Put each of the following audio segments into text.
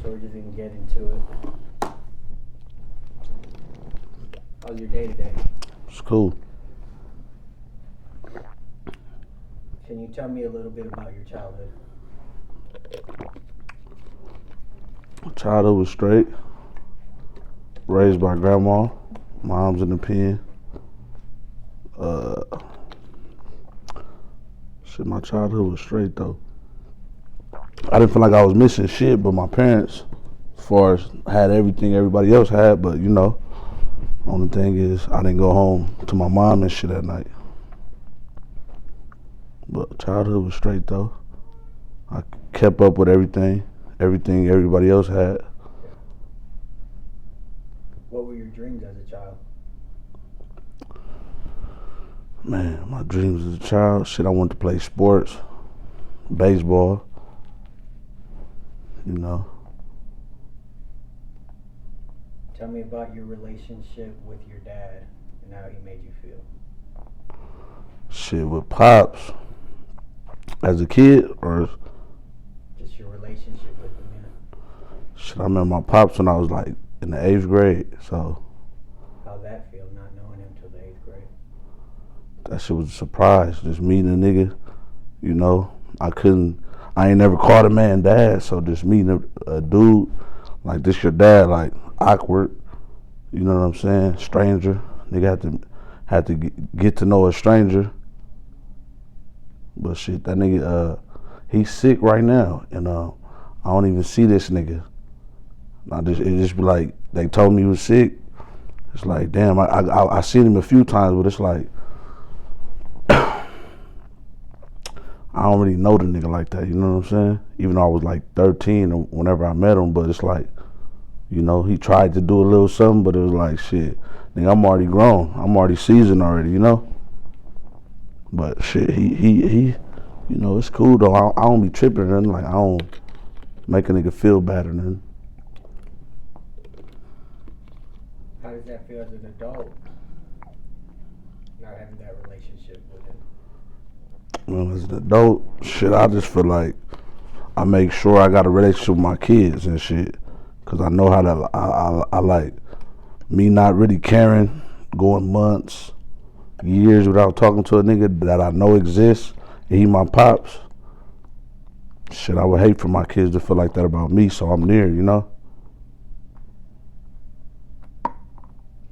so we're just gonna get into it. How's your day today? It's cool. Can you tell me a little bit about your childhood? My childhood was straight. Raised by grandma. Mom's in the pen. My childhood was straight though. I didn't feel like I was missing shit, but my parents, as far as had everything everybody else had, but only thing is I didn't go home to my mom and shit at night. But childhood was straight though. I kept up with everything everybody else had. What were your dreams as a child? Man, my dreams as a child, I wanted to play sports, baseball, Tell me about your relationship with your dad and how he made you feel. With Pops, as a kid, or Just your relationship with him, yeah. I remember my Pops when I was like in the 8th grade, so. How'd that feel, not knowing him till the 8th grade? That shit was a surprise, just meeting a nigga, I ain't never called a man dad, so just meeting a dude, like this your dad, like awkward, you know what I'm saying, stranger, nigga had to get to know a stranger, but shit, that nigga, he's sick right now, and I don't even see this nigga, it just be like, they told me he was sick, it's like, damn, I seen him a few times, but it's like, I don't really know the nigga like that, you know what I'm saying? Even though I was like 13 or whenever I met him, but it's like, he tried to do a little something, but it was like, shit, nigga, I'm already grown. I'm already seasoned already, But shit, he it's cool though. I don't be tripping or nothing. Like, I don't make a nigga feel bad or nothing. How does that feel as an adult, not having that relationship with him? Well, as an adult, I just feel like I make sure I got a relationship with my kids and shit. Cause I know how to, I like me not really caring, going months, years without talking to a nigga that I know exists, and he my pops. Shit, I would hate for my kids to feel like that about me, so I'm near, Can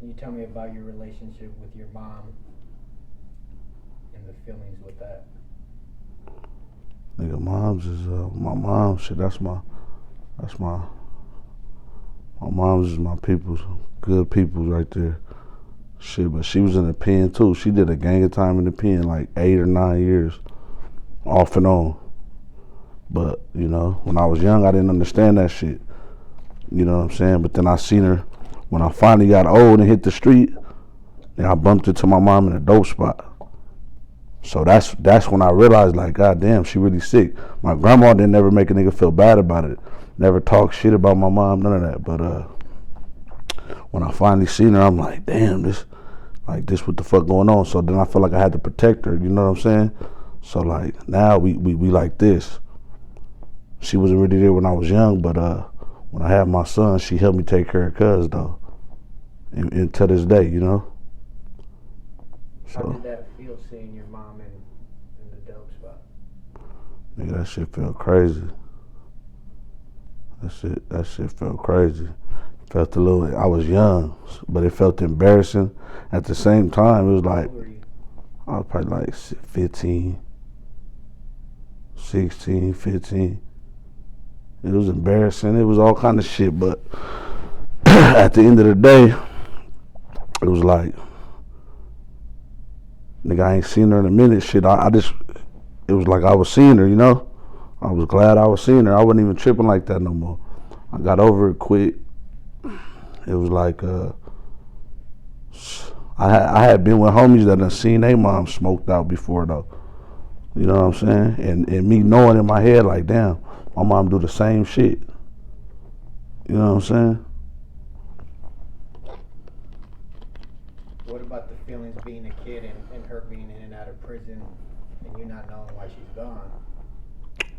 you tell me about your relationship with your mom and the feelings with that? Nigga, mom's is my mom. Shit, my mom's is my people's, good people's right there. Shit, but she was in the pen too. She did a gang of time in the pen, like 8 or 9 years, off and on. But when I was young, I didn't understand that shit. You know what I'm saying? But then I seen her when I finally got old and hit the street. Then I bumped into my mom in a dope spot. So that's when I realized, like, goddamn, she really sick. My grandma didn't ever make a nigga feel bad about it. Never talk shit about my mom, none of that. But when I finally seen her, I'm like, damn, this what the fuck going on? So then I felt like I had to protect her, you know what I'm saying? So like now we like this. She wasn't really there when I was young, but when I had my son, she helped me take care of cuz though. And to this day, So. How did that feel, seeing your mom in the dope spot? Nigga, that shit felt crazy. That shit felt crazy. Felt a little, I was young, but it felt embarrassing. At the same time, it was like, I was probably like 15, 16, 15. It was embarrassing. It was all kind of shit, but at the end of the day, it was like, nigga, I ain't seen her in a minute. Shit, it was like I was seeing her, I was glad I was seeing her. I wasn't even tripping like that no more. I got over it quick. It was like, I had been with homies that had seen their mom smoked out before though. You know what I'm saying? And me knowing in my head like, damn, my mom do the same shit. You know what I'm saying? What about the feelings being a kid and her being in and out of prison and you not knowing why she's gone?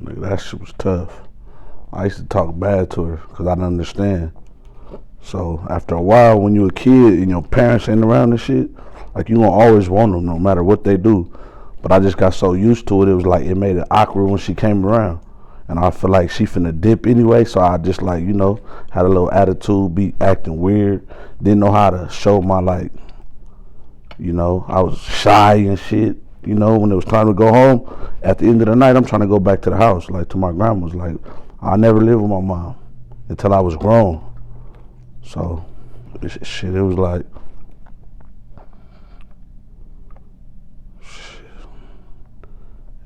Nigga, that shit was tough. I used to talk bad to her because I didn't understand. So after a while, when you a kid and your parents ain't around and shit, like you gonna always want them no matter what they do. But I just got so used to it, it was like it made it awkward when she came around. And I feel like she finna dip anyway, so I just like, had a little attitude, be acting weird. Didn't know how to show my like, I was shy and shit. When it was time to go home, at the end of the night, I'm trying to go back to the house, like to my grandma's. Like, I never lived with my mom until I was grown. So, shit, it was like, shit,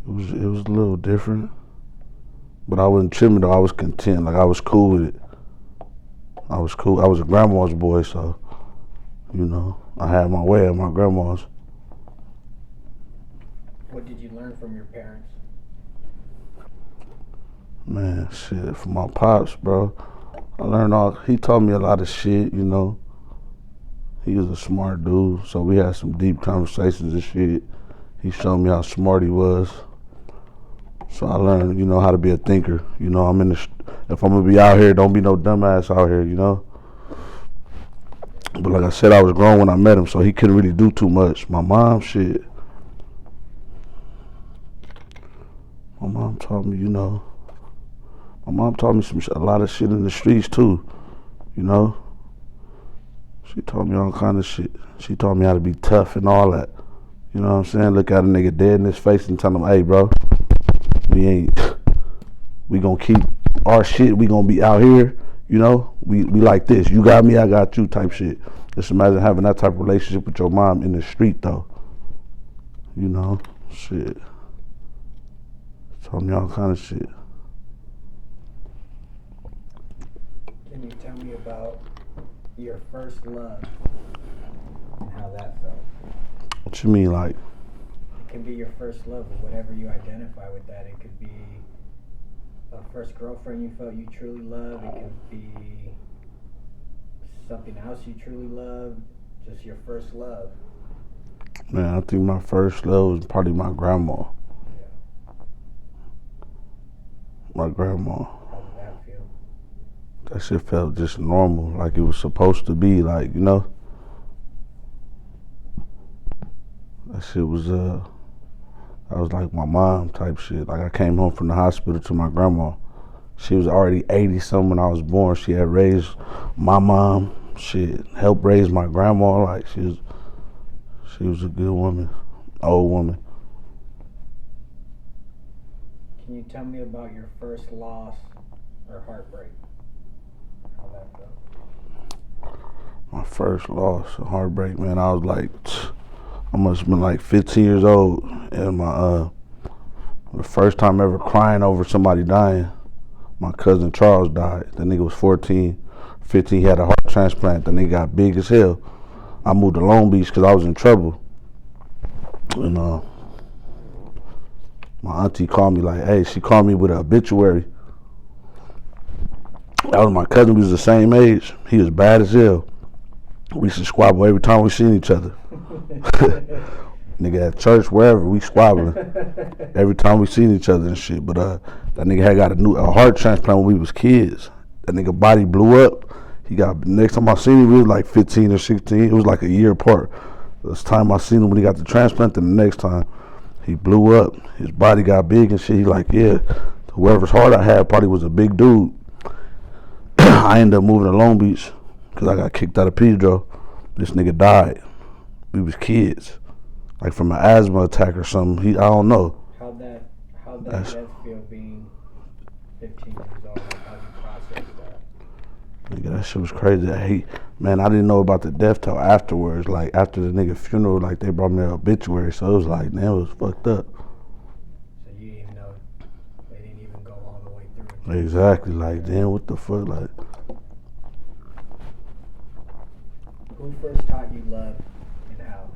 it was a little different. But I wasn't trimming though, I was content. Like, I was cool with it. I was cool. I was a grandma's boy, so, I had my way at my grandma's. What did you learn from your parents? Man, shit, from my pops, bro. I learned he taught me a lot of shit, He was a smart dude, so we had some deep conversations and shit. He showed me how smart he was. So I learned, how to be a thinker. If I'm gonna be out here, don't be no dumbass out here, But like I said, I was grown when I met him, so he couldn't really do too much. My mom, shit. My mom taught me, My mom taught me a lot of shit in the streets too, She taught me all kind of shit. She taught me how to be tough and all that. You know what I'm saying? Look at a nigga dead in his face and tell him, hey, bro, we gonna keep our shit. We gonna be out here, We like this. You got me, I got you type shit. Just imagine having that type of relationship with your mom in the street though. Shit. Taught me all kind of shit. Can you tell me about your first love and how that felt? What you mean, like? It can be your first love or whatever you identify with that. It could be a first girlfriend you felt you truly loved. It could be something else you truly loved. Just your first love. Man, I think my first love was probably my grandma. My grandma. How did that feel? That shit felt just normal, like it was supposed to be, like, That shit was, that was like my mom type shit. Like I came home from the hospital to my grandma. She was already 80-something when I was born. She had raised my mom, shit, helped raise my grandma. Like she was a good woman, old woman. Can you tell me about your first loss or heartbreak? How that felt? My first loss or heartbreak, man, I was like, I must have been like 15 years old, and the first time ever crying over somebody dying, my cousin Charles died. The nigga was 14, 15, he had a heart transplant. The nigga got big as hell. I moved to Long Beach because I was in trouble. And my auntie called me like, hey, she called me with an obituary. That was my cousin, we was the same age. He was bad as hell. We used to squabble every time we seen each other. Nigga at church, wherever, we squabbling. Every time we seen each other and shit. But that nigga had got a heart transplant when we was kids. That nigga body blew up. Next time I seen him, we was like 15 or 16. It was like a year apart. This time I seen him when he got the transplant, and the next time he blew up. His body got big and shit. He like, yeah, whoever's heart I had probably was a big dude. I ended up moving to Long Beach because I got kicked out of Pedro. This nigga died. We was kids. Like from an asthma attack or something. I don't know. How'd that death feel being 15 years old? How'd you process that? Nigga, that shit was crazy. I didn't know about the death till afterwards. Like after the nigga funeral, like they brought me an obituary. So it was like, man, it was fucked up. So you didn't even know, they didn't even go all the way through it. Exactly. Like, damn, what the fuck? Like, who first taught you love and how?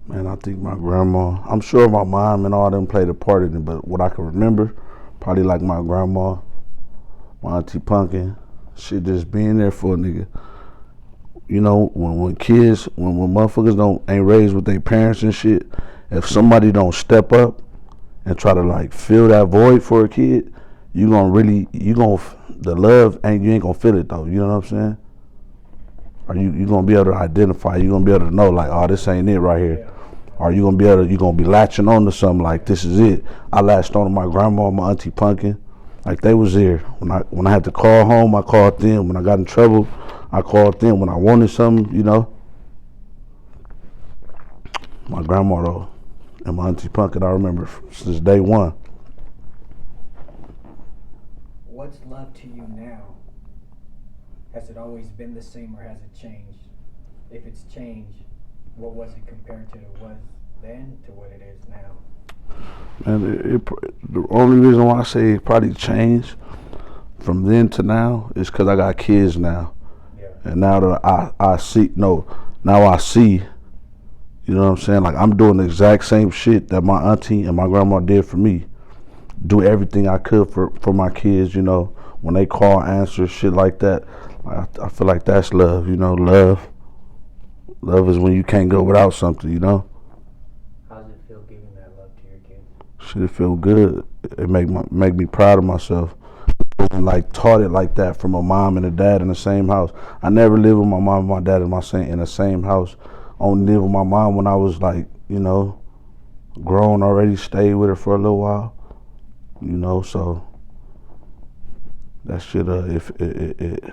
Man, I think my grandma. I'm sure my mom and all them played a part in it, but what I can remember, probably like my grandma, my auntie Punkin, shit, just being there for a nigga. When kids, when motherfuckers ain't raised with their parents and shit, if somebody don't step up and try to like fill that void for a kid, you gonna really, the love ain't, you ain't gonna feel it though. You know what I'm saying? Or you gonna be able to identify, you gonna be able to know like, oh, this ain't it right here. Or you gonna be latching on to something like, this is it. I latched on to my grandma and my auntie Pumpkin. Like they was there. When I had to call home, I called them. When I got in trouble, I called them. When I wanted something, you know. My grandma though, and my auntie Pumpkin, I remember since day one. What's love to you now? Has it always been the same or has it changed? If it's changed, what was it compared to it was then to what it is now? And the only reason why I say it probably changed from then to now is because I got kids now. Yeah. And now that I see, now I see, you know what I'm saying? Like I'm doing the exact same shit that my auntie and my grandma did for me. Do everything I could for my kids, you know, when they call, answer, shit like that. I feel like that's love, you know, love. Love is when you can't go without something, you know. How does it feel giving that love to your kids? Shit feel good. It make me proud of myself. And like taught it like that from a mom and a dad in the same house. I never lived with my mom and my dad in the same house. Only lived with my mom when I was like, you know, grown already. Stayed with her for a little while, you know. So that shit, it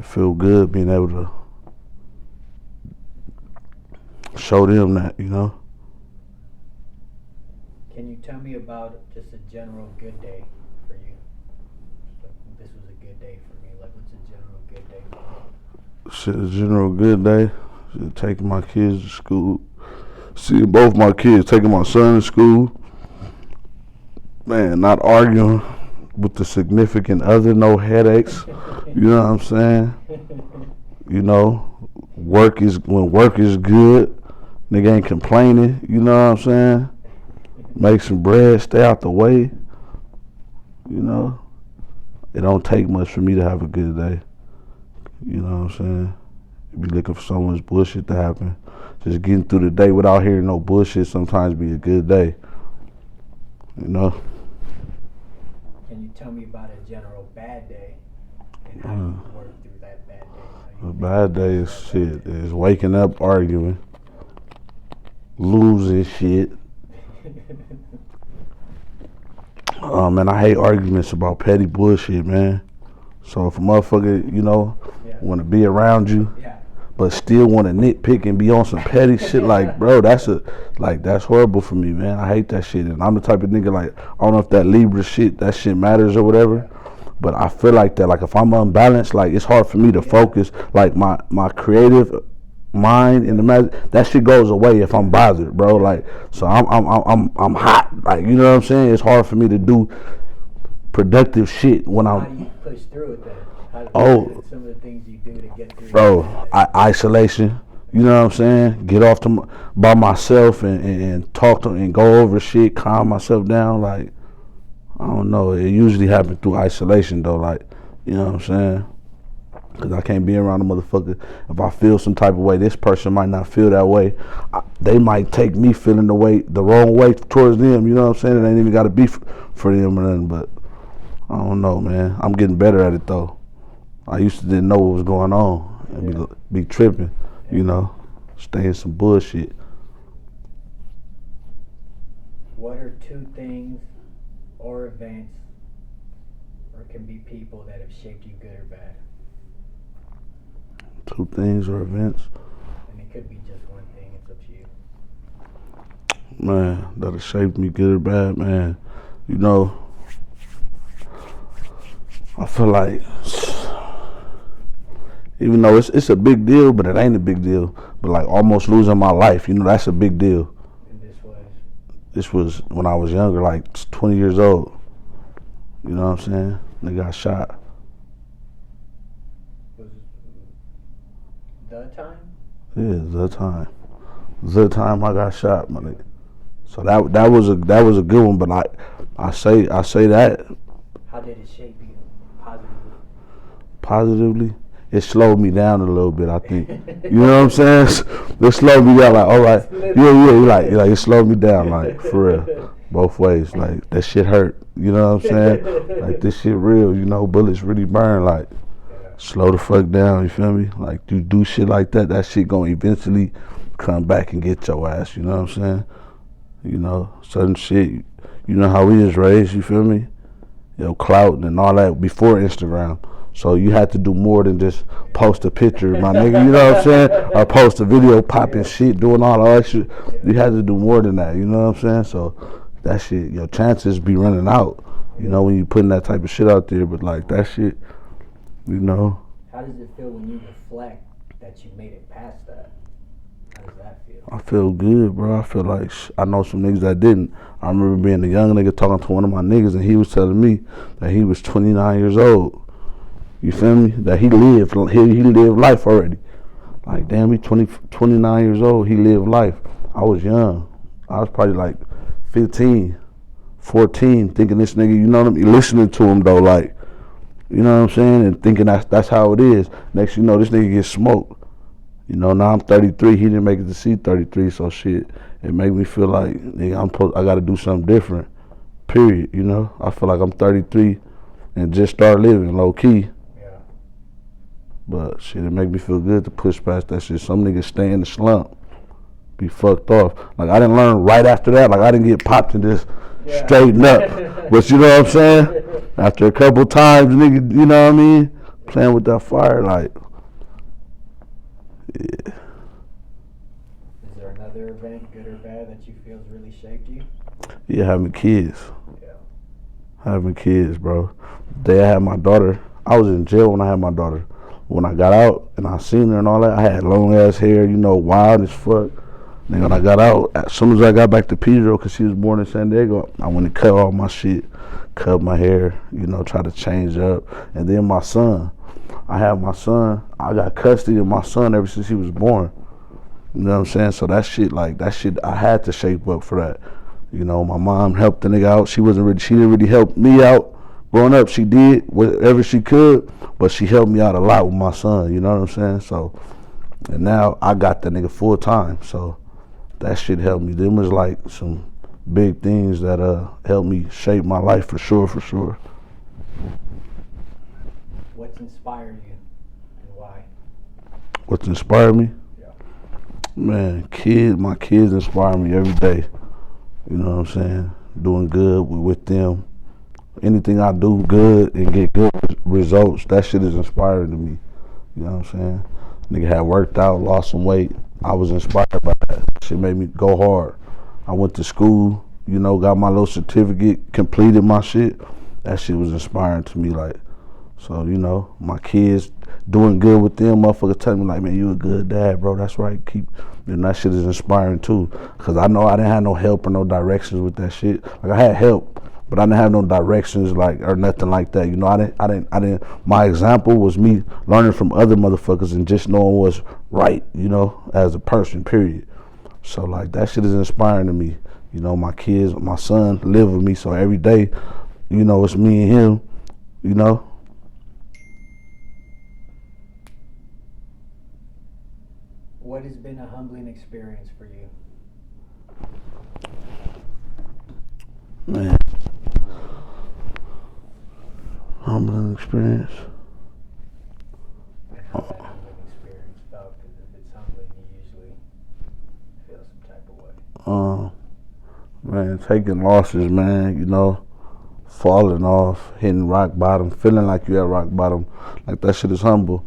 feel good being able to show them that, you know. Can you tell me about just a general good day for you? Like, this was a good day for me. Like, what's a general good day for you? Shit, a general good day. Shit, taking my kids to school. Seeing both my kids, taking my son to school. Man, not arguing with the significant other, no headaches. You know what I'm saying? You know, when work is good, nigga ain't complaining. You know what I'm saying? Make some bread, stay out the way. You know, it don't take much for me to have a good day. You know what I'm saying? You be looking for so much bullshit to happen. Just getting through the day without hearing no bullshit sometimes be a good day. You know? Can you tell me about a general bad day and how you work through that bad day? A bad day is shit. Is waking up arguing, losing shit. Man, I hate arguments about petty bullshit, man. So if a motherfucker, you know, want to be around you, but still want to nitpick and be on some petty shit, like, bro, that's horrible for me, man. I hate that shit. And I'm the type of nigga, like, I don't know if that Libra shit, that shit matters or whatever, but I feel like that, like, if I'm unbalanced, like, it's hard for me to focus, like, my creative mind and the magic, that shit goes away if I'm bothered, bro. Like, so I'm hot, like, you know what I'm saying? It's hard for me to do productive shit when How do you push through it then? Some of the things you do to get through. Bro, isolation. You know what I'm saying? Get off by myself and talk to and go over shit, calm myself down. Like, I don't know. It usually happens through isolation though. Like, you know what I'm saying? Because I can't be around a motherfucker. If I feel some type of way, this person might not feel that way. They might take me feeling the wrong way towards them. You know what I'm saying? It ain't even got to be for them or nothing. But I don't know, man. I'm getting better at it though. I used to didn't know what was going on and be tripping, you know, stay in some bullshit. What are two things or events, or it can be people that have shaped you good or bad? Two things or events? And it could be just one thing, it's up to you. Man, that have shaped me good or bad, man. You know, I feel like, even though it's a big deal, but it ain't a big deal. But like almost losing my life, you know, that's a big deal. And this was when I was younger, like 20 years old. You know what I'm saying? They got shot. Was it the time? Yeah, the time. The time I got shot, my nigga. So that was a good one, but I say that. How did it shape you positively? Positively, it slowed me down a little bit. I think, you know what I'm saying? It slowed me down. Like, all right, like it slowed me down, like for real, both ways. Like that shit hurt. You know what I'm saying? Like this shit real. You know, bullets really burn. Like slow the fuck down. You feel me? Like you do shit like that, that shit gonna eventually come back and get your ass. You know what I'm saying? You know, certain shit. You know how we was raised. You feel me? Clout and all that before Instagram. So you had to do more than just post a picture, my nigga. You know what I'm saying? Or post a video popping shit, doing all that shit. You had to do more than that. You know what I'm saying? So that shit, your chances be running out. You know when you putting that type of shit out there. But like that shit, you know. How does it feel when you reflect that you made it past that? How does that feel? I feel good, bro. I feel like I know some niggas that didn't. I remember being a young nigga talking to one of my niggas, and he was telling me that he was 29 years old. You feel me? That he lived life already. Like, damn, he 29 years old. He lived life. I was young. I was probably like 15, 14, thinking this nigga, you know what I mean? Listening to him, though, like, you know what I'm saying? And thinking that's how it is. Next you know, this nigga gets smoked. You know, now I'm 33. He didn't make it to see 33, so shit. It made me feel like, nigga, I got to do something different, period, you know? I feel like I'm 33 and just start living low-key. But shit, it make me feel good to push past that shit. Some niggas stay in the slump, be fucked off. Like I didn't learn right after that. Like I didn't get popped and just straighten up. But you know what I'm saying? After a couple times, nigga, you know what I mean? Playing with that fire, like, yeah. Is there another event, good or bad, that you feel's really shaped you? Yeah, having kids. Yeah. Having kids, bro. The day I had my daughter, I was in jail when I had my daughter. When I got out and I seen her and all that, I had long ass hair, you know, wild as fuck. Then when I got out, as soon as I got back to Pedro, because she was born in San Diego, I went and cut all my shit, cut my hair, you know, try to change up. And then my son, I got custody of my son ever since he was born. You know what I'm saying? So that shit, I had to shape up for that. You know, my mom helped the nigga out. She didn't really help me out. Growing up, she did whatever she could, but she helped me out a lot with my son, you know what I'm saying? So, and now I got that nigga full time, so that shit helped me. Them was like some big things that helped me shape my life for sure. What's inspired you and why? What's inspired me? Yeah. Man, my kids inspire me every day. You know what I'm saying? Doing good with them. Anything I do good and get good results, that shit is inspiring to me. You know what I'm saying? Nigga had worked out, lost some weight. I was inspired by that. Shit made me go hard. I went to school, you know, got my little certificate, completed my shit. That shit was inspiring to me, like, so, you know, my kids doing good with them, motherfuckers telling me like, man, you a good dad, bro. That's right. That shit is inspiring too. Cause I know I didn't have no help or no directions with that shit. Like I had help, but I didn't have no directions or nothing like that. You know, I didn't. My example was me learning from other motherfuckers and just knowing what's right, you know, as a person, period. So like that shit is inspiring to me. You know, my kids, my son live with me, so every day, you know, it's me and him, you know. What has been a humbling experience for you? Man. Humbling experience. And how that humbling experience felt, because if it's humbling, you usually feel some type of way. Man, taking losses, man, you know, falling off, hitting rock bottom, feeling like you at rock bottom, like that shit is humble.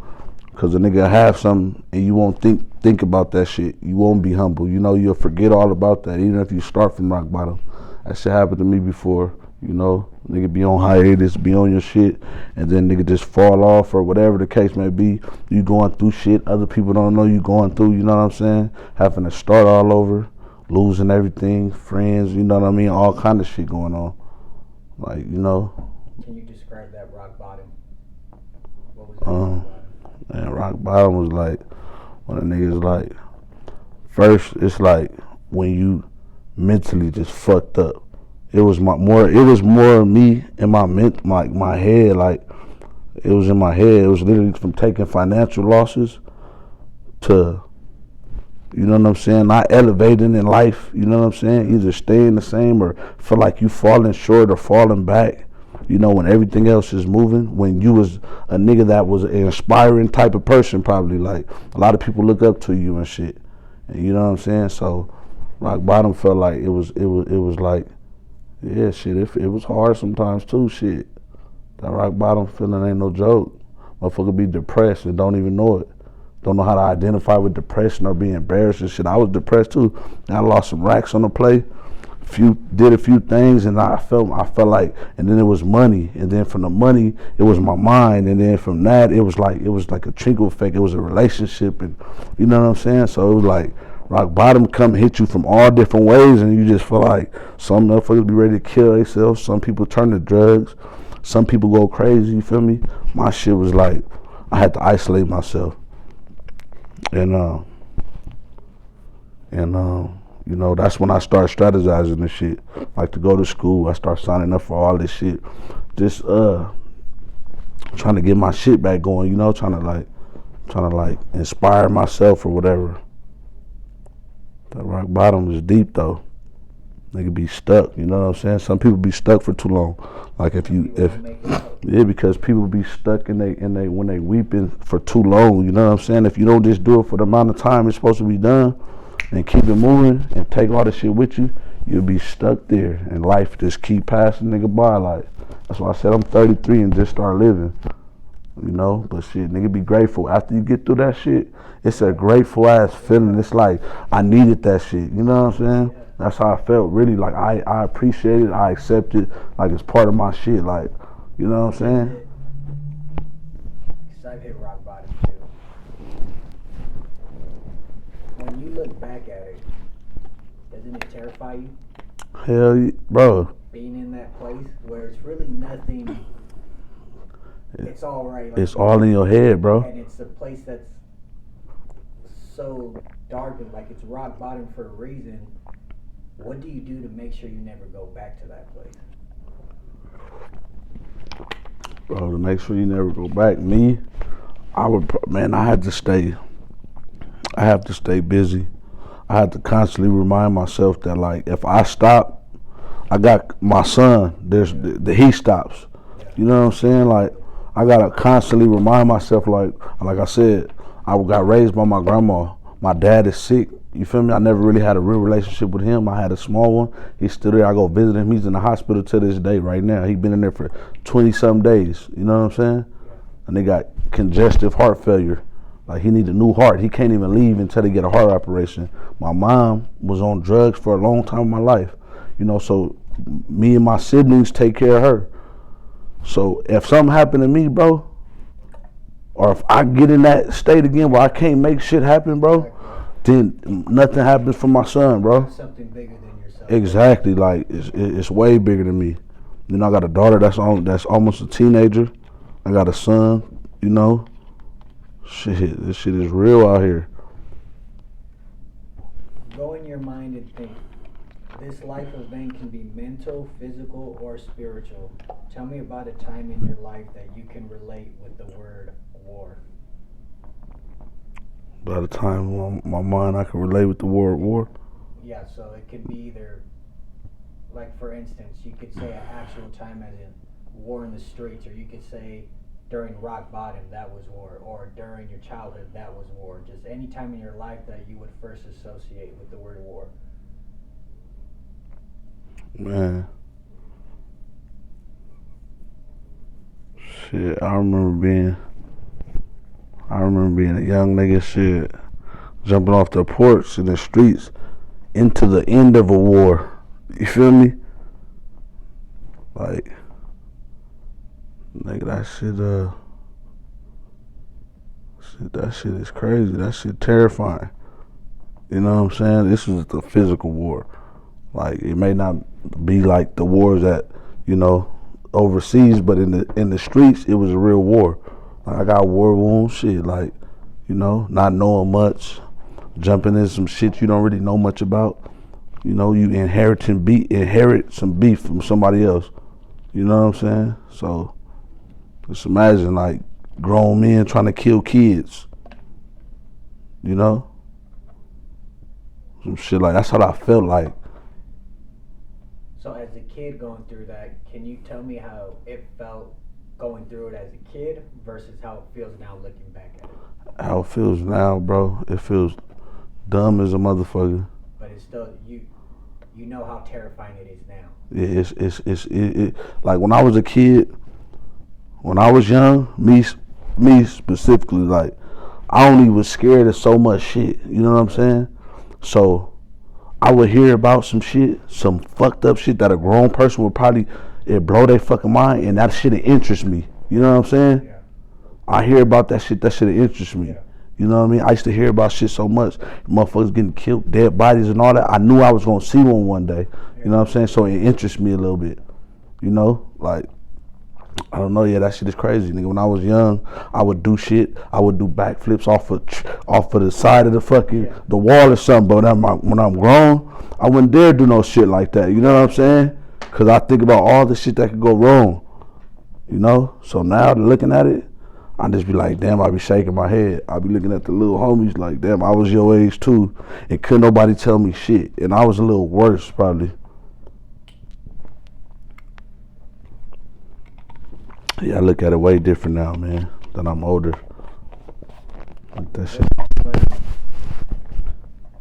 Cause a nigga have something and you won't think about that shit. You won't be humble. You know, you'll forget all about that, even if you start from rock bottom. That shit happened to me before, you know. Nigga be on hiatus, be on your shit, and then nigga just fall off or whatever the case may be. You going through shit other people don't know you going through, you know what I'm saying? Having to start all over, losing everything, friends, you know what I mean? All kind of shit going on. Like, you know. Can you describe that rock bottom? What was that rock bottom? And rock bottom was like when a nigga's like, first it's like when you mentally just fucked up. It was more me in my head, like It was in my head. It was literally from taking financial losses to, you know what I'm saying, not elevating in life, you know what I'm saying, either staying the same or feel like you falling short or falling back, you know, when everything else is moving, when you was a nigga that was an inspiring type of person, probably, like, a lot of people look up to you and shit, and you know what I'm saying, so rock bottom felt like it was like, yeah, shit, it was hard sometimes too, shit. That rock bottom feeling ain't no joke. Motherfucker be depressed and don't even know it. Don't know how to identify with depression or be embarrassed and shit. I was depressed too. I lost some racks on the play. Did a few things, and I felt like, and then it was money, and then from the money it was my mind, and then from that it was like a trickle effect. It was a relationship, and you know what I'm saying. So it was like rock bottom come hit you from all different ways, and you just feel like some motherfuckers be ready to kill themselves. Some people turn to drugs. Some people go crazy. You feel me? My shit was like I had to isolate myself, and you know, that's when I start strategizing this shit. Like to go to school, I start signing up for all this shit. Just trying to get my shit back going, you know, trying to like inspire myself or whatever. That rock bottom is deep though. Nigga be stuck, you know what I'm saying? Some people be stuck for too long. Like yeah, because people be stuck in they when they weeping for too long, you know what I'm saying? If you don't just do it for the amount of time it's supposed to be done and keep it moving and take all the shit with you, you'll be stuck there and life just keep passing nigga by. Like that's why I said I'm 33 and just start living. You know, but shit, nigga be grateful. After you get through that shit, it's a grateful ass feeling. It's like I needed that shit, you know what I'm saying? That's how I felt, really. Like, I appreciate it. I accept it. Like, it's part of my shit. Like, you know what I'm saying? Because I've hit rock bottom, too. When you look back at it, doesn't it terrify you? Hell yeah, bro. Being in that place where it's really nothing. It's all right. Like, it's all in your head, bro. And it's a place that's so dark and like it's rock bottom for a reason. What do you do to make sure you never go back to that place? Bro, to make sure you never go back, me, I have to stay busy. I have to constantly remind myself that, like, if I stop, I got my son, he stops. You know what I'm saying? Like, I gotta constantly remind myself, like I said, I got raised by my grandma. My dad is sick. You feel me? I never really had a real relationship with him. I had a small one. He's still there. I go visit him. He's in the hospital to this day right now. He's been in there for 20-some days. You know what I'm saying? And they got congestive heart failure. Like, he needs a new heart. He can't even leave until they get a heart operation. My mom was on drugs for a long time in my life. You know, so me and my siblings take care of her. So if something happened to me, bro, or if I get in that state again where I can't make shit happen, bro, then nothing happens for my son, bro. Something bigger than yourself. Exactly, like it's way bigger than me. You know, I got a daughter that's almost a teenager. I got a son. You know, shit, this shit is real out here. Go in your mind and think. This life event can be mental, physical, or spiritual. Tell me about a time in your life that you can relate with the word war. By the time my mind, I can relate with the word war. Yeah, so it could be either, like for instance, you could say an actual time as in war in the streets, or you could say during rock bottom, that was war, or during your childhood, that was war. Just any time in your life that you would first associate with the word war. Man. Shit, I remember being a young nigga, shit, jumping off the porch in the streets into the end of a war. You feel me? Like, nigga, that shit is crazy. That shit terrifying. You know what I'm saying? This is the physical war. Like, it may not be like the wars that, you know, overseas, but in the streets, it was a real war. Like, I got war wounds, shit, like, you know, not knowing much, jumping in some shit you don't really know much about. You know, you inherit some beef from somebody else. You know what I'm saying? So, Just imagine like grown men trying to kill kids. You know, some shit like that's what I felt like. So as a kid going through that, can you tell me how it felt going through it as a kid versus how it feels now looking back at it? How it feels now, bro. It feels dumb as a motherfucker. But it's still you know how terrifying it is now. It's like when I was a kid, when I was young, me specifically, like I only was scared of so much shit. You know what I'm saying? So I would hear about some shit, some fucked up shit that a grown person would probably it blow their fucking mind, and that shit interest me. You know what I'm saying? Yeah. I hear about that shit. That shit interests me. Yeah. You know what I mean? I used to hear about shit so much. Motherfuckers getting killed, dead bodies and all that. I knew I was gonna see one day. You know what I'm saying? So it interests me a little bit. You know, like I don't know. Yeah, that shit is crazy, nigga. When I was young, I would do shit. I would do backflips off of the side of the fucking the wall or something. But when I'm grown, I wouldn't dare do no shit like that. You know what I'm saying? Cause I think about all the shit that could go wrong. You know. So now looking at it, I just be like, damn. I be shaking my head. I be looking at the little homies like, damn. I was your age too, and couldn't nobody tell me shit. And I was a little worse probably. Yeah, I look at it way different now, man. That I'm older. Like that shit.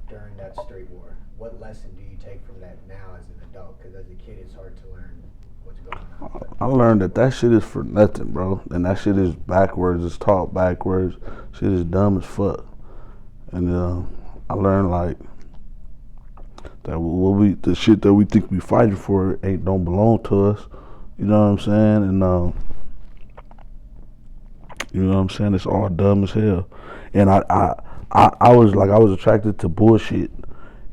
During that street war, what lesson do you take from that now as an adult? Because as a kid, it's hard to learn what's going on. I learned that shit is for nothing, bro. And that shit is backwards. It's taught backwards. Shit is dumb as fuck. And I learned like that the shit that we think we fighting for don't belong to us. You know what I'm saying? And you know what I'm saying? It's all dumb as hell. And I was attracted to bullshit.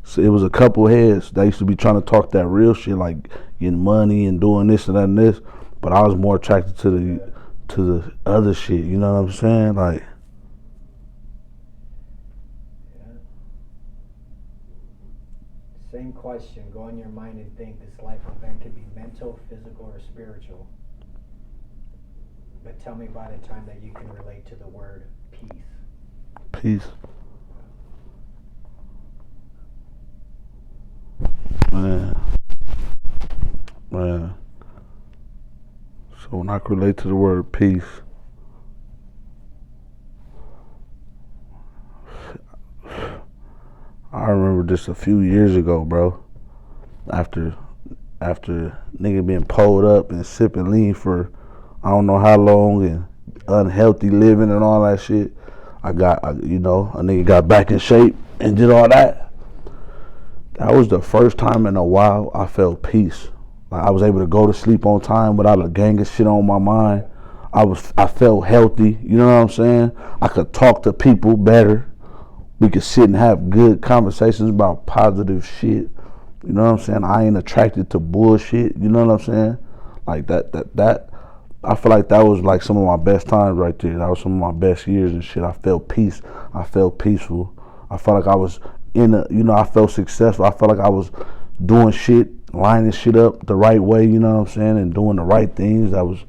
So it was a couple heads that used to be trying to talk that real shit, like getting money and doing this and that and this. But I was more attracted to the other shit. You know what I'm saying? Like, yeah. Same question. Go in your mind and think this life event could be mental, physical, or spiritual. But tell me about a time that you can relate to the word peace. Peace. Man. So when I can relate to the word peace, I remember just a few years ago, bro. After nigga being pulled up and sipping lean for I don't know how long and unhealthy living and all that shit. A nigga got back in shape and did all that. That was the first time in a while I felt peace. Like I was able to go to sleep on time without a gang of shit on my mind. I felt healthy, you know what I'm saying? I could talk to people better. We could sit and have good conversations about positive shit. You know what I'm saying? I ain't attracted to bullshit, you know what I'm saying? Like that I feel like that was like some of my best times right there. That was some of my best years and shit. I felt peace. I felt peaceful. I felt like I was I felt successful. I felt like I was doing shit, lining shit up the right way, you know what I'm saying, and doing the right things. I was,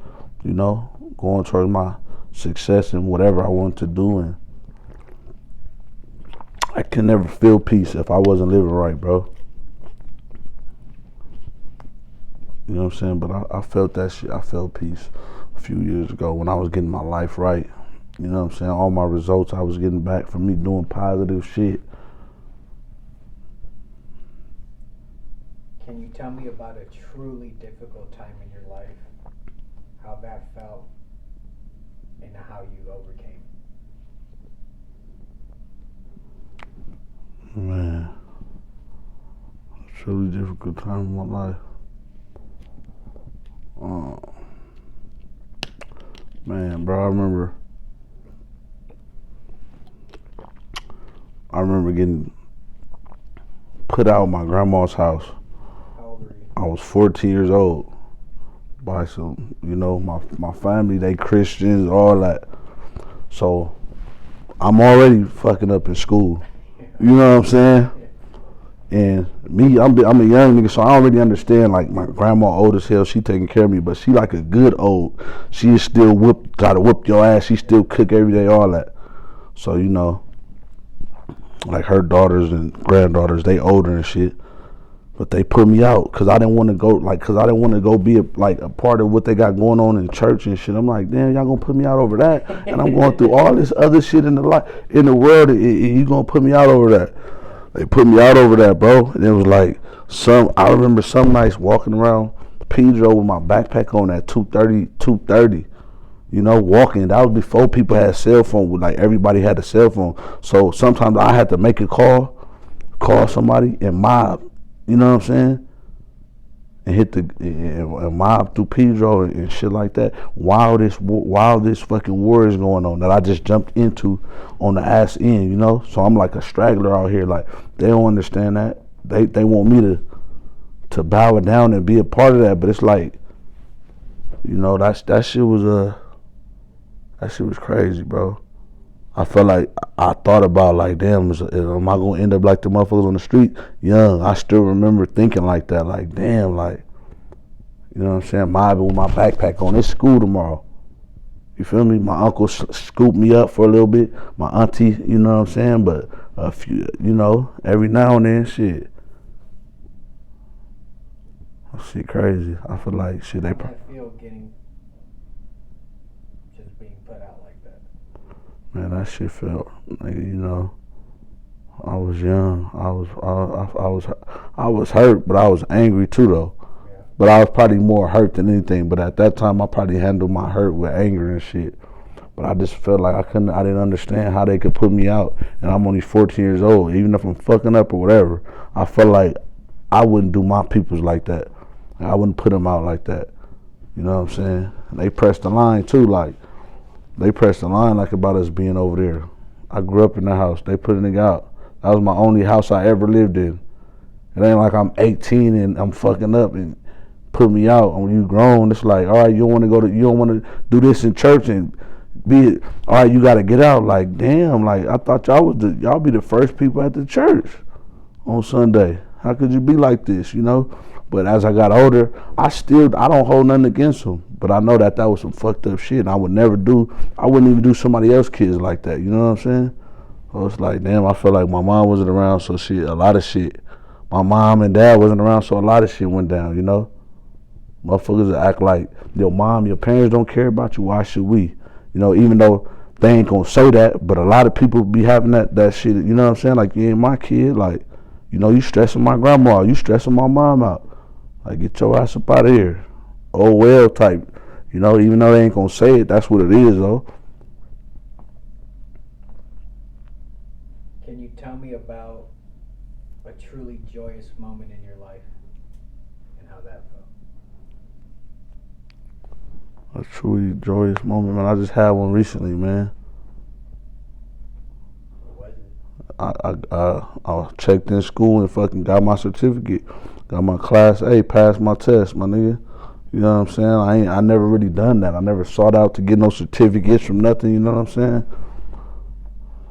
going towards my success and whatever I wanted to do. And I could never feel peace if I wasn't living right, bro. You know what I'm saying? But I felt that shit. I felt peace a few years ago when I was getting my life right. You know what I'm saying? All my results I was getting back from me doing positive shit. Can you tell me about a truly difficult time in your life? How that felt and how you overcame? Man, a truly difficult time in my life. Man, bro, I remember getting put out of my grandma's house. How old were you? I was 14 years old. By some, my family, they Christians, all that. So I'm already fucking up in school. You know what I'm saying? And me, I'm a young nigga, so I don't really understand. Like my grandma old as hell, she taking care of me, but she like a good old. She is still try to whoop your ass. She still cook every day, all that. So you know, like her daughters and granddaughters, they older and shit. But they put me out because I didn't want to go, like, because I didn't want to go be a part of what they got going on in church and shit. I'm like, damn, y'all gonna put me out over that, and I'm going through all this other shit in the world, and you gonna put me out over that? They put me out over that, bro. And it was like I remember some nights walking around Pedro with my backpack on at 2:30. You know, walking. That was before people had cell phone. Like everybody had a cell phone. So sometimes I had to make a call somebody and mob. You know what I'm saying? And hit and mob through Pedro and shit like that. While this fucking war is going on that I just jumped into on the ass end. You know, so I'm like a straggler out here. Like they don't understand that. They want me to bow it down and be a part of that. But it's like, you know, that shit was crazy, bro. I felt like I thought about like, damn, am I gonna end up like the motherfuckers on the street? Young, I still remember thinking like that, like, damn, like, you know what I'm saying? Mobbing with my backpack on. It's school tomorrow. You feel me? My uncle scooped me up for a little bit. My auntie, you know what I'm saying? But a few, you know, every now and then, shit. Shit crazy. I feel like shit. How did that feel getting just being put out like that? Man, that shit felt like, you know, I was young. I was hurt, but I was angry too though. Yeah. But I was probably more hurt than anything. But at that time, I probably handled my hurt with anger and shit. But I just felt like I didn't understand how they could put me out. And I'm only 14 years old. Even if I'm fucking up or whatever, I felt like I wouldn't do my peoples like that. I wouldn't put them out like that. You know what I'm saying? And they pressed the line too, like. They pressed the line like about us being over there. I grew up in the house. They put a nigga out. That was my only house I ever lived in. It ain't like I'm 18 and I'm fucking up and put me out. And when you grown, it's like, all right, you don't want to do this in church and be, all right, you got to get out. Like, damn, like I thought y'all be the first people at the church on Sunday. How could you be like this, you know? But as I got older, I don't hold nothing against them. But I know that was some fucked up shit, and I wouldn't even do somebody else's kids like that. You know what I'm saying? So it's like, damn, I feel like my mom wasn't around, so a lot of shit. My mom and dad wasn't around, so a lot of shit went down, you know? Motherfuckers act like, your mom, your parents don't care about you, why should we? You know, even though they ain't gonna say that, but a lot of people be having that shit, you know what I'm saying? Like, you ain't my kid, like, you know, you stressing my grandma, you stressing my mom out. Like, get your ass up out of here. Oh, well type. You know, even though they ain't gonna say it, that's what it is, though. Can you tell me about a truly joyous moment in your life and how that felt? A truly joyous moment, man. I just had one recently, man. What was it? I checked in school and fucking got my certificate. Got my class A, passed my test, my nigga. You know what I'm saying? I never really done that. I never sought out to get no certificates from nothing, you know what I'm saying?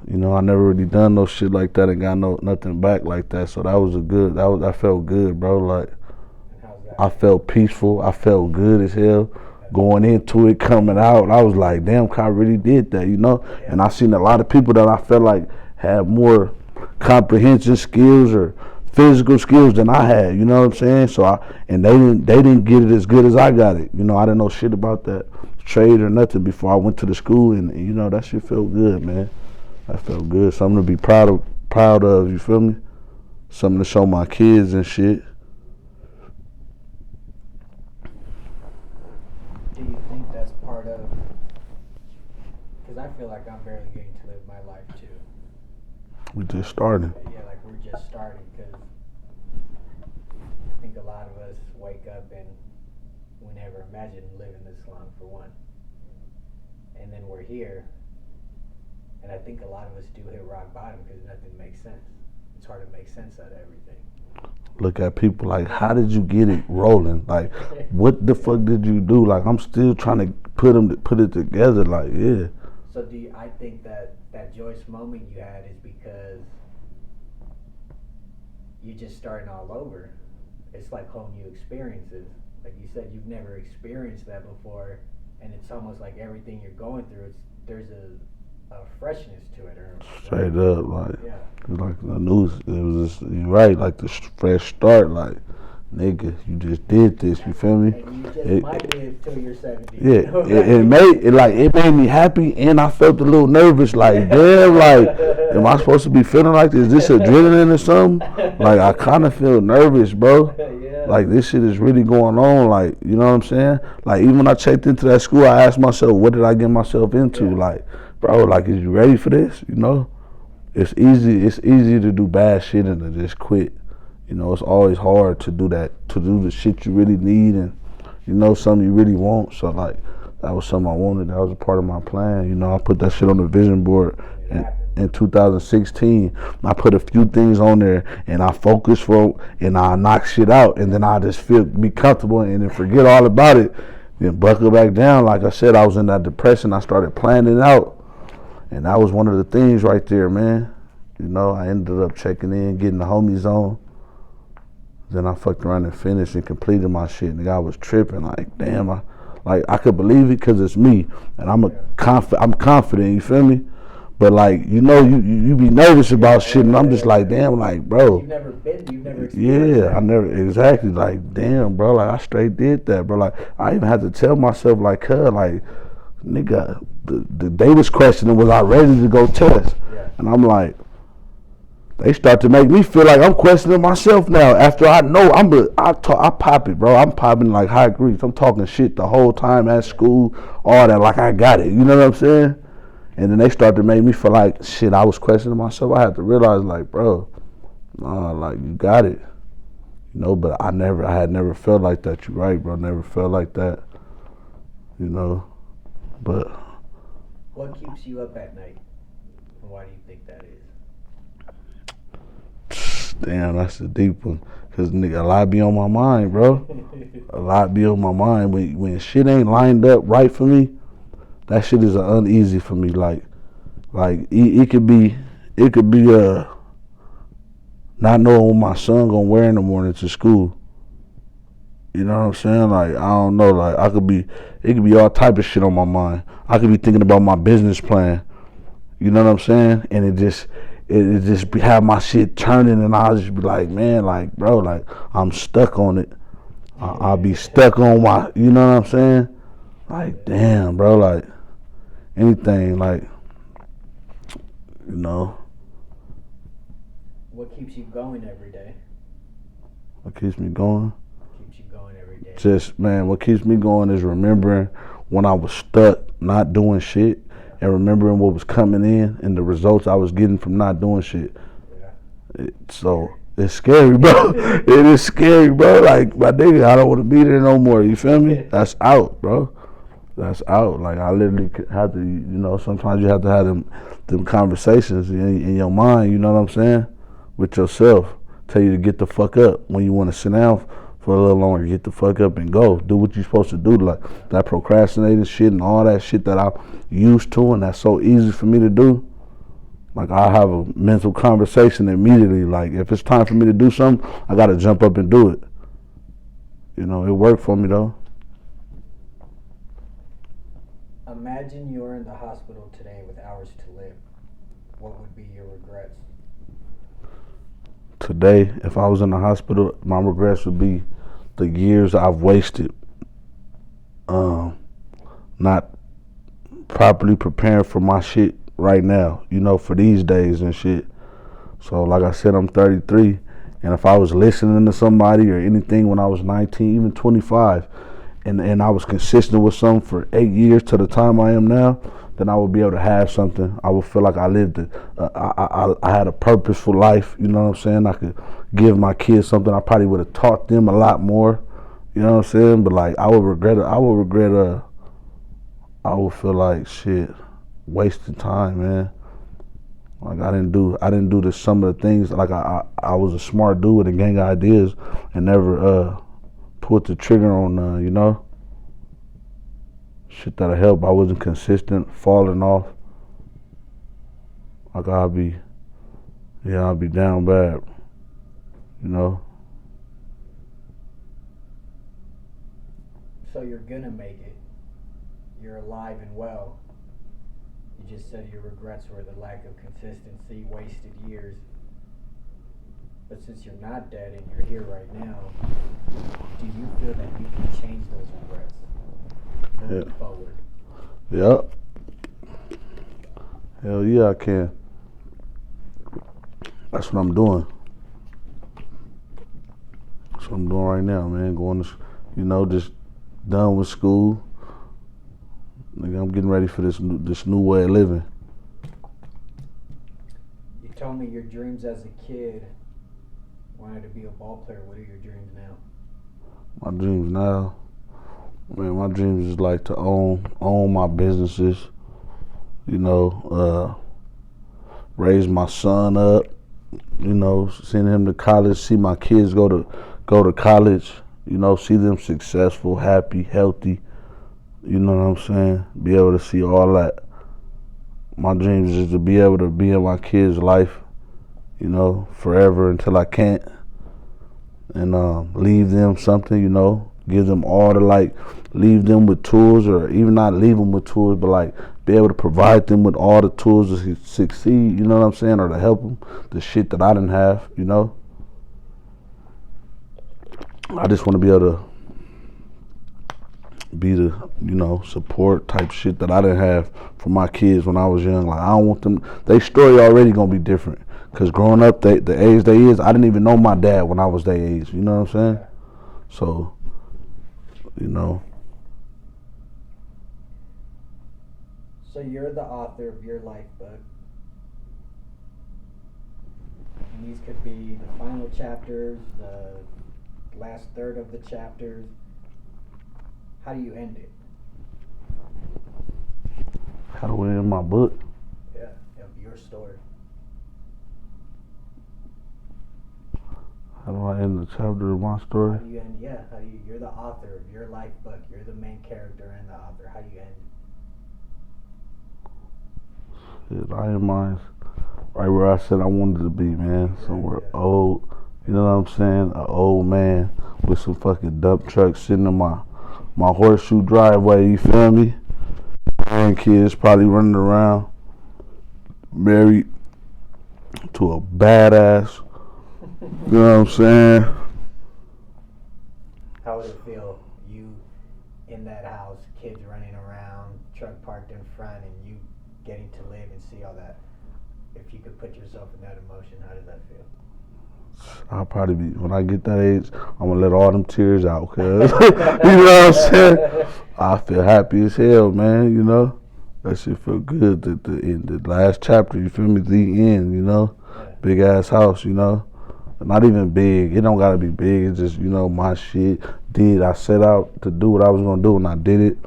You know, I never really done no shit like that and got nothing back like that. So that felt good, bro. Like, I felt peaceful. I felt good as hell. Going into it, coming out, I was like, damn, I really did that, you know? And I seen a lot of people that I felt like had more comprehension skills or physical skills than I had, you know what I'm saying? So they didn't get it as good as I got it. You know, I didn't know shit about that trade or nothing before I went to the school, and you know, that shit felt good, man. That felt good. Something to be proud of, you feel me? Something to show my kids and shit. Do you think that's part of, because I feel like I'm barely getting to live my life too. We just starting. Yeah, like we're just starting, because I think a lot of us wake up and we never imagined living this long, for one. And then we're here, and I think a lot of us do hit rock bottom because nothing makes sense. It's hard to make sense out of everything. Look at people like, how did you get it rolling? Like, what the fuck did you do? Like, I'm still trying to put it together. Like, yeah. So I think that joyous moment you had is because you're just starting all over. It's like whole new experiences. Like you said, you've never experienced that before, and it's almost like everything you're going through. There's a freshness to it, or Straight up, like, yeah, like the news. It was just, you right, like the fresh start, like, nigga, you just did this. You feel me? and you just It, might live till you're 70. yeah, You know? it made me happy, and I felt a little nervous. Like, damn, like, am I supposed to be feeling like this? Is this adrenaline or something? Like, I kind of feel nervous, bro. Yeah. Like, this shit is really going on. Like, you know what I'm saying? Like, even when I checked into that school, I asked myself, what did I get myself into? Yeah. Like, bro, like, is you ready for this? You know, it's easy. It's easy to do bad shit and to just quit. You know, it's always hard to do that, to do the shit you really need and, you know, something you really want. So, like, that was something I wanted. That was a part of my plan. You know, I put that shit on the vision board in 2016. I put a few things on there and I focus and I knock shit out. And then I just be comfortable and then forget all about it. Then buckle back down. Like I said, I was in that depression. I started planning out. And that was one of the things right there, man. You know, I ended up checking in, getting the homies on. Then I fucked around and finished and completed my shit. And I was tripping, like, damn, I could believe it because it's me, and I'm confident. You feel me? But like, you know, you be nervous about shit, and I'm just like, damn, like, bro. You've never experienced Yeah, I never exactly like, damn, bro. Like, I straight did that, bro. Like, I even had to tell myself, like, like, nigga, they was questioning, was I ready to go test? Yeah. And I'm like. They start to make me feel like I'm questioning myself now. After I know I pop it, bro. I'm popping like high grease. I'm talking shit the whole time at school, all that, like I got it. You know what I'm saying? And then they start to make me feel like shit. I was questioning myself. I had to realize, like, bro, nah, like you got it. You know, but I had never felt like that. You right, bro. Never felt like that. You know, but. What keeps you up at night? And why do you think that is? Damn, that's a deep one. Cause nigga, a lot be on my mind, bro. A lot be on my mind. When shit ain't lined up right for me, that shit is uneasy for me. Like it could be not knowing what my son gonna wear in the morning to school. You know what I'm saying? Like, I don't know. Like, it could be all type of shit on my mind. I could be thinking about my business plan. You know what I'm saying? And it just have my shit turning, and I'll just be like, man, like, bro, like, I'm stuck on it. I'll be stuck on my, you know what I'm saying? Like, damn, bro, like, anything, like, you know. What keeps you going every day? What keeps me going? Keeps you going every day. Just, man, what keeps me going is remembering when I was stuck, not doing shit, and remembering what was coming in and the results I was getting from not doing shit. Yeah. So it's scary, bro. It is scary, bro. Like, my nigga, I don't want to be there no more. You feel me? That's out, bro. That's out. Like, I literally have to, you know, sometimes you have to have them conversations in your mind, you know what I'm saying? With yourself. Tell you to get the fuck up when you want to sit down for a little longer. Get the fuck up and go. Do what you're supposed to do. Like, that procrastinating shit and all that shit that I'm used to and that's so easy for me to do. Like, I have a mental conversation immediately. Like, if it's time for me to do something, I got to jump up and do it. You know, it worked for me, though. Imagine you're in the hospital today with hours to live. What would be your regrets? Today, if I was in the hospital, my regrets would be the years I've wasted not properly preparing for my shit right now, you know, for these days and shit. So, like I said, I'm 33, and if I was listening to somebody or anything when I was 19, even 25, and I was consistent with something for 8 years to the time I am now, then I would be able to have something. I would feel like I lived it. I had a purposeful life, you know what I'm saying? I could give my kids something. I probably would have taught them a lot more, you know what I'm saying? But like, I would feel like shit, wasted time, man. Like, I didn't do some of the things. Like, I was a smart dude with a gang of ideas and never pulled the trigger on none, you know? Shit that'll help. I wasn't consistent, falling off. Like, I'll be down bad. you know. So you're gonna make it. You're alive and well. You just said your regrets were the lack of consistency, wasted years. But since you're not dead and you're here right now, do you feel that you can change those regrets moving forward? Yep. Hell yeah, I can. That's what I'm doing. That's what I'm doing right now, man. Going to, just done with school. Nigga, I'm getting ready for this new way of living. You told me your dreams as a kid wanted to be a ball player. What are your dreams now? My dreams now, man, my dreams is like to own my businesses, raise my son up, send him to college, see my kids go to college, see them successful, happy, healthy, you know what I'm saying? Be able to see all that. My dreams is to be able to be in my kids' life, forever until I can't. And leave them something, give them all the, leave them with tools, or even not leave them with tools, but be able to provide them with all the tools to succeed, you know what I'm saying, or to help them, the shit that I didn't have, I just want to be able to be the, support type shit that I didn't have for my kids when I was young. I don't want them, their story already gonna be different. Because growing up, the age they is, I didn't even know my dad when I was their age. You know what I'm saying? So, So you're the author of your life book. And these could be the final chapters, the last third of the chapters. How do you end it? How do I end my book? Yeah, of your story. How do I end the chapter of my story? How do you end? Yeah, you're the author of your life book. You're the main character and the author. How do you end? Shit, I am mine right where I said I wanted to be, man. Somewhere old, you know what I'm saying? An old man with some fucking dump trucks sitting in my horseshoe driveway, you feel me? Grandkids probably running around, married to a badass. You know what I'm saying? How would it feel, you in that house, kids running around, truck parked in front, and you getting to live and see all that? If you could put yourself in that emotion, how does that feel? I'll probably be, when I get that age, I'm gonna let all them tears out, cuz. You know what I'm saying? I feel happy as hell, man, That shit feel good. In the last chapter, you feel me? The end, Yeah. Big ass house, Not even big. It don't gotta be big. It's just, my shit. I set out to do what I was gonna do and I did it.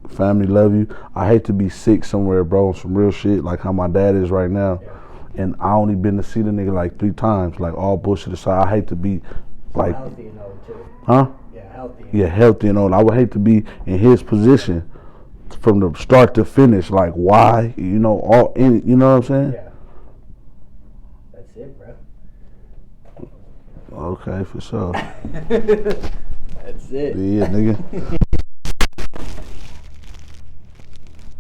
Family love you. I hate to be sick somewhere, bro, on some real shit, like how my dad is right now. Yeah. And I only been to see the nigga 3 times, all bullshit aside. I hate to be healthy and old too. Huh? Yeah, healthy. Yeah, healthy and old. I would hate to be in his position from the start to finish. Why? You know what I'm saying? Yeah. That's it, bro. Okay, for sure. That's it. Yeah, nigga.